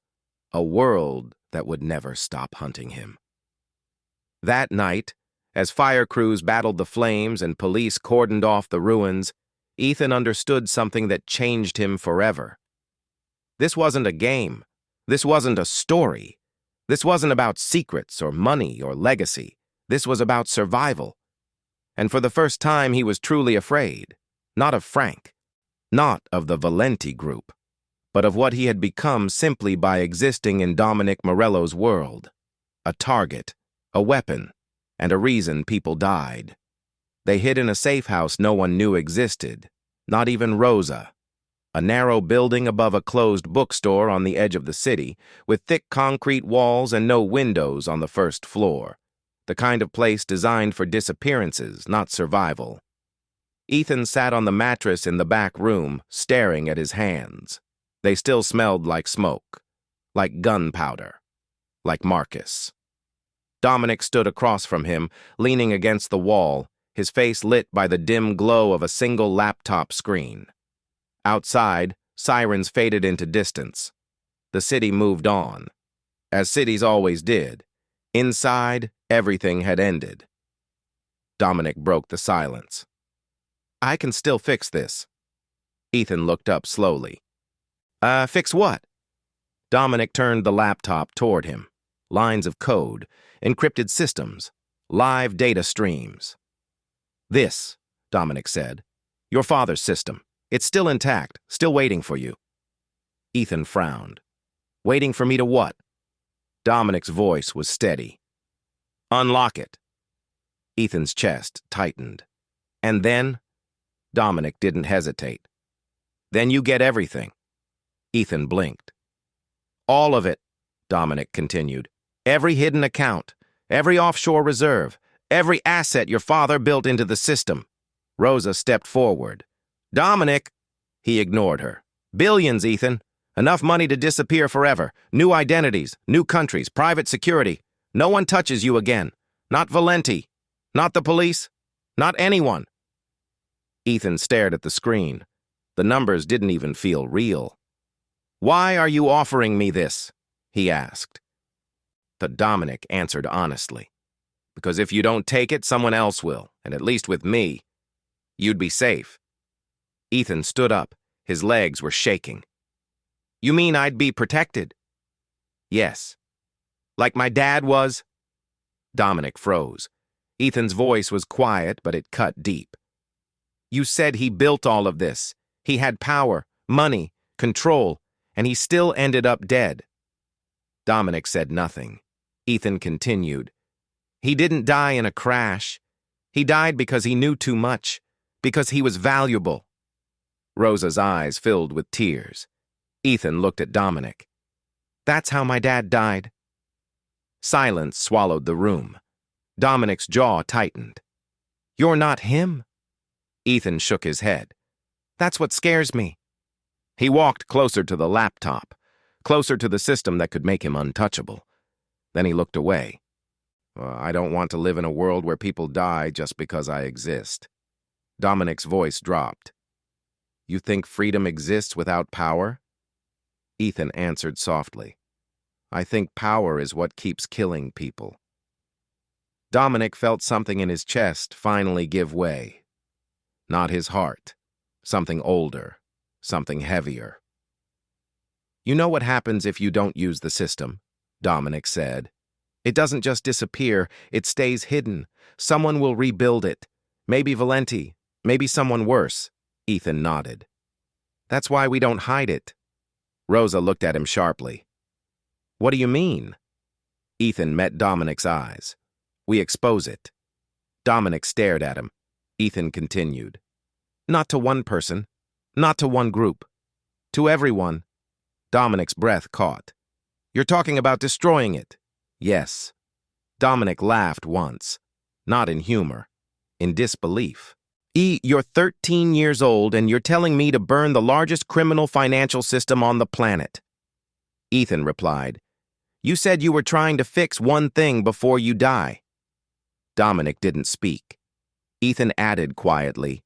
a world that would never stop hunting him. That night, as fire crews battled the flames and police cordoned off the ruins, Ethan understood something that changed him forever. This wasn't a game. This wasn't a story. This wasn't about secrets or money or legacy. This was about survival. And for the first time, he was truly afraid. Not of Frank. Not of the Valenti group. But of what he had become simply by existing in Dominic Morello's world. A target, a weapon, and a reason people died. They hid in a safe house no one knew existed. Not even Rosa. A narrow building above a closed bookstore on the edge of the city, with thick concrete walls and no windows on the first floor. The kind of place designed for disappearances, not survival. Ethan sat on the mattress in the back room, staring at his hands. They still smelled like smoke, like gunpowder, like Marcus. Dominic stood across from him, leaning against the wall, his face lit by the dim glow of a single laptop screen. Outside, sirens faded into distance. The city moved on, as cities always did, Inside, everything had ended. Dominic broke the silence. I can still fix this. Ethan looked up slowly. Fix what? Dominic turned the laptop toward him. Lines of code, encrypted systems, live data streams. This, Dominic said. Your father's system. It's still intact, still waiting for you. Ethan frowned. Waiting for me to what? Dominic's voice was steady. Unlock it. Ethan's chest tightened. And then? Dominic didn't hesitate. Then you get everything. Ethan blinked. All of it, Dominic continued. Every hidden account, every offshore reserve, every asset your father built into the system. Rosa stepped forward. Dominic! He ignored her. Billions, Ethan. Enough money to disappear forever. New identities, new countries, private security. No one touches you again. Not Valenti. Not the police. Not anyone. Ethan stared at the screen. The numbers didn't even feel real. Why are you offering me this? He asked. But Dominic answered honestly. Because if you don't take it, someone else will, and at least with me, you'd be safe. Ethan stood up. His legs were shaking. You mean I'd be protected? Yes. Like my dad was? Dominic froze. Ethan's voice was quiet, but it cut deep. You said he built all of this. He had power, money, control, and he still ended up dead. Dominic said nothing. Ethan continued. He didn't die in a crash. He died because he knew too much, because he was valuable. Rosa's eyes filled with tears. Ethan looked at Dominic. That's how my dad died. Silence swallowed the room. Dominic's jaw tightened. You're not him? Ethan shook his head. That's what scares me. He walked closer to the laptop, closer to the system that could make him untouchable. Then he looked away. I don't want to live in a world where people die just because I exist. Dominic's voice dropped. You think freedom exists without power? Ethan answered softly. I think power is what keeps killing people. Dominic felt something in his chest finally give way. Not his heart. Something older. Something heavier. You know what happens if you don't use the system? Dominic said. It doesn't just disappear, it stays hidden. Someone will rebuild it. Maybe Valenti, maybe someone worse. Ethan nodded. That's why we don't hide it. Rosa looked at him sharply. What do you mean? Ethan met Dominic's eyes. We expose it. Dominic stared at him. Ethan continued. Not to one person, not to one group. To everyone. Dominic's breath caught. You're talking about destroying it. Yes. Dominic laughed once. Not in humor. In disbelief. You're 13 years old and you're telling me to burn the largest criminal financial system on the planet. Ethan replied, You said you were trying to fix one thing before you die. Dominic didn't speak. Ethan added quietly,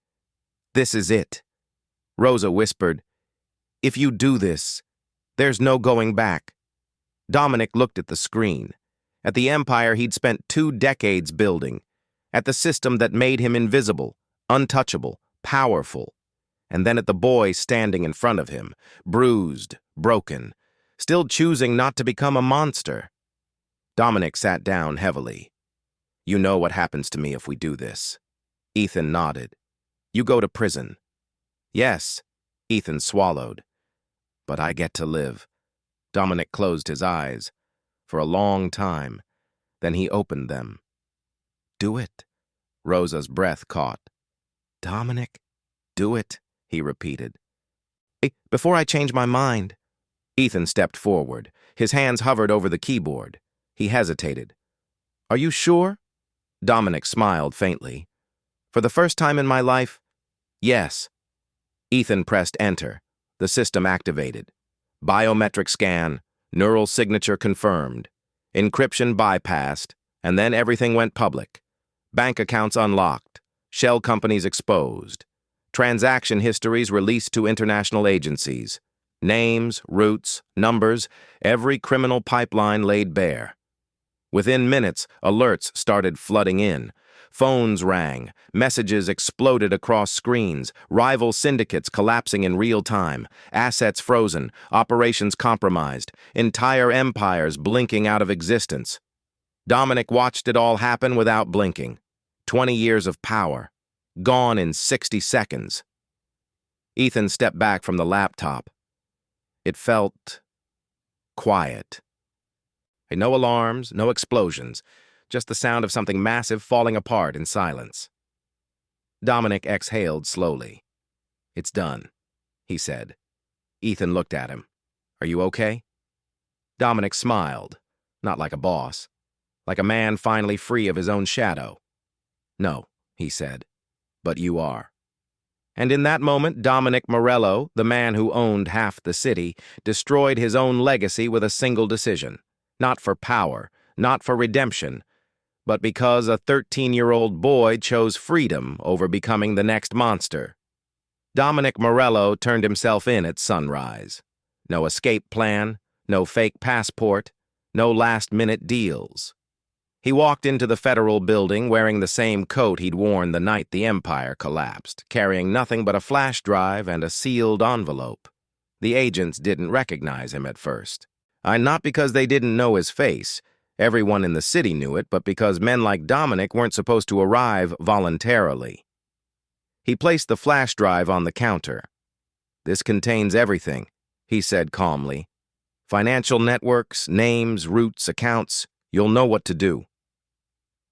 This is it. Rosa whispered, If you do this, there's no going back. Dominic looked at the screen, at the empire he'd spent 2 decades building, at the system that made him invisible, untouchable, powerful, and then at the boy standing in front of him, bruised, broken, still choosing not to become a monster. Dominic sat down heavily. You know what happens to me if we do this. Ethan nodded. You go to prison. Yes, Ethan swallowed. But I get to live. Dominic closed his eyes for a long time. Then he opened them. Do it. Rosa's breath caught. Dominic, do it, he repeated. Before I change my mind. Ethan stepped forward. His hands hovered over the keyboard. He hesitated. Are you sure? Dominic smiled faintly. For the first time in my life, yes. Ethan pressed enter. The system activated. Biometric scan, neural signature confirmed. Encryption bypassed, and then everything went public. Bank accounts unlocked. Shell companies exposed. Transaction histories released to international agencies. Names, routes, numbers, every criminal pipeline laid bare. Within minutes, alerts started flooding in. Phones rang, messages exploded across screens, rival syndicates collapsing in real time, assets frozen, operations compromised, entire empires blinking out of existence. Dominic watched it all happen without blinking. 20 years of power, gone in 60 seconds. Ethan stepped back from the laptop. It felt quiet. No alarms, no explosions, just the sound of something massive falling apart in silence. Dominic exhaled slowly. "It's done," he said. Ethan looked at him. "Are you okay?" Dominic smiled, not like a boss, like a man finally free of his own shadow. "No," he said, "but you are." And in that moment, Dominic Morello, the man who owned half the city, destroyed his own legacy with a single decision. Not for power, not for redemption, but because a 13-year-old boy chose freedom over becoming the next monster. Dominic Morello turned himself in at sunrise. No escape plan, no fake passport, no last-minute deals. He walked into the federal building wearing the same coat he'd worn the night the empire collapsed, carrying nothing but a flash drive and a sealed envelope. The agents didn't recognize him at first. Not because they didn't know his face. Everyone in the city knew it, but because men like Dominic weren't supposed to arrive voluntarily. He placed the flash drive on the counter. "This contains everything," he said calmly. "Financial networks, names, routes, accounts. You'll know what to do."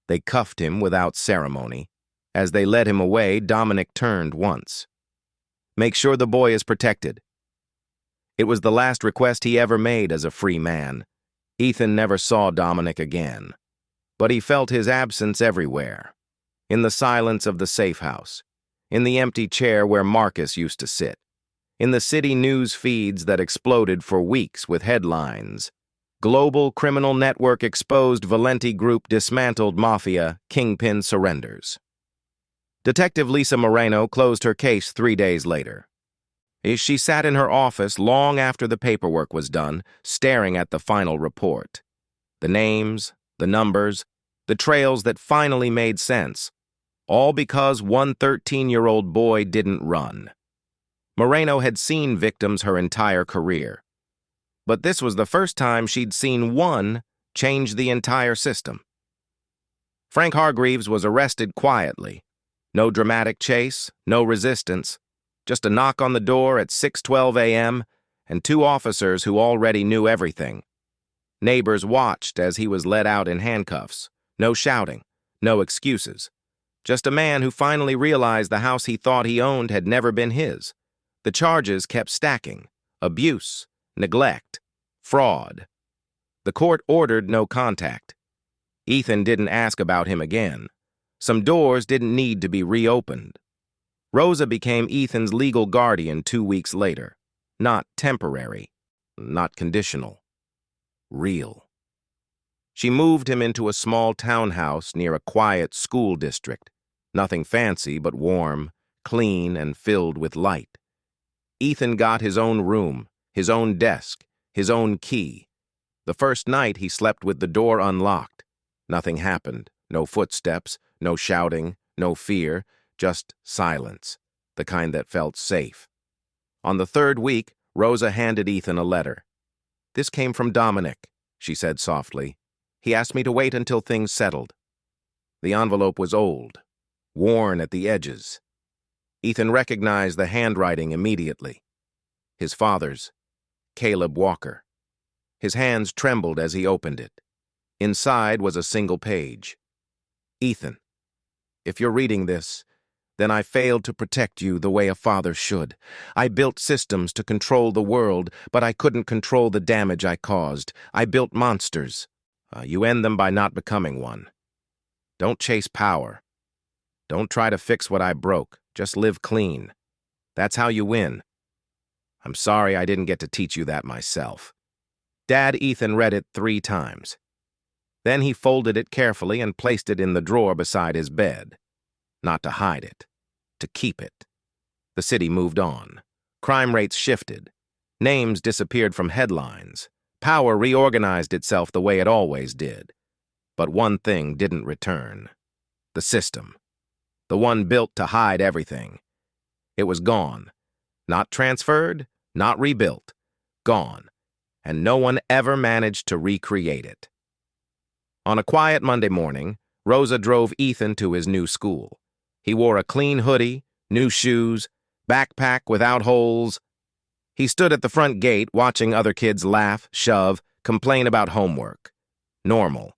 They cuffed him without ceremony. As they led him away, Dominic turned once. "Make sure the boy is protected." It was the last request he ever made as a free man. Ethan never saw Dominic again. But he felt his absence everywhere. In the silence of the safe house. In the empty chair where Marcus used to sit. In the city news feeds that exploded for weeks with headlines. Global criminal network exposed, Valenti group dismantled, Mafia, kingpin surrenders. Detective Lisa Moreno closed her case 3 days later. She sat in her office long after the paperwork was done, staring at the final report. The names, the numbers, the trails that finally made sense. All because one 13-year-old boy didn't run. Moreno had seen victims her entire career. But this was the first time she'd seen one change the entire system. Frank Hargreaves was arrested quietly. No dramatic chase, no resistance. Just a knock on the door at 6:12 a.m. and 2 officers who already knew everything. Neighbors watched as he was led out in handcuffs. No shouting, no excuses. Just a man who finally realized the house he thought he owned had never been his. The charges kept stacking. Abuse, neglect, fraud. The court ordered no contact. Ethan didn't ask about him again. Some doors didn't need to be reopened. Rosa became Ethan's legal guardian 2 weeks later. Not temporary, not conditional. Real. She moved him into a small townhouse near a quiet school district. Nothing fancy, but warm, clean, and filled with light. Ethan got his own room, his own desk, his own key. The first night he slept with the door unlocked. Nothing happened. No footsteps, no shouting, no fear. Just silence, the kind that felt safe. On the 3rd week, Rosa handed Ethan a letter. "This came from Dominic," she said softly. "He asked me to wait until things settled." The envelope was old, worn at the edges. Ethan recognized the handwriting immediately. His father's, Caleb Walker. His hands trembled as he opened it. Inside was a single page. "Ethan, if you're reading this, then I failed to protect you the way a father should. I built systems to control the world, but I couldn't control the damage I caused. I built monsters. You end them by not becoming one. Don't chase power. Don't try to fix what I broke. Just live clean. That's how you win. I'm sorry I didn't get to teach you that myself." Dad Ethan read it 3 times. Then he folded it carefully and placed it in the drawer beside his bed. Not to hide it, to keep it. The city moved on. Crime rates shifted. Names disappeared from headlines. Power reorganized itself the way it always did. But one thing didn't return. The system. The one built to hide everything. It was gone. Not transferred, not rebuilt. Gone. And no one ever managed to recreate it. On a quiet Monday morning, Rosa drove Ethan to his new school. He wore a clean hoodie, new shoes, backpack without holes. He stood at the front gate watching other kids laugh, shove, complain about homework. Normal.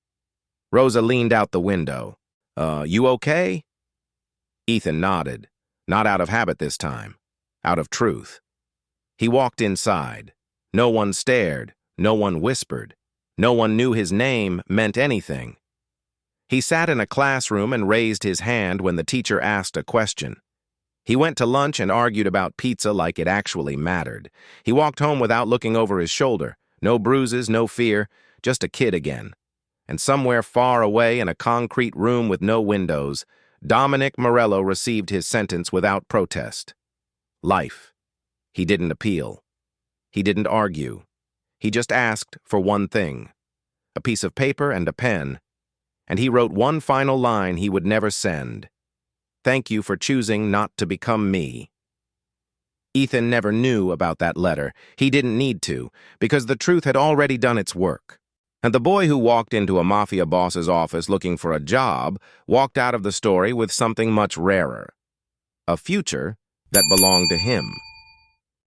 Rosa leaned out the window. You okay? Ethan nodded, not out of habit this time, out of truth. He walked inside. No one stared, no one whispered. No one knew his name meant anything. He sat in a classroom and raised his hand when the teacher asked a question. He went to lunch and argued about pizza like it actually mattered. He walked home without looking over his shoulder. No bruises, no fear, just a kid again. And somewhere far away in a concrete room with no windows, Dominic Morello received his sentence without protest. Life. He didn't appeal. He didn't argue. He just asked for one thing, a piece of paper and a pen, and he wrote one final line he would never send. Thank you for choosing not to become me. Ethan never knew about that letter. He didn't need to, because the truth had already done its work. And the boy who walked into a Mafia boss's office looking for a job walked out of the story with something much rarer. A future that belonged to him.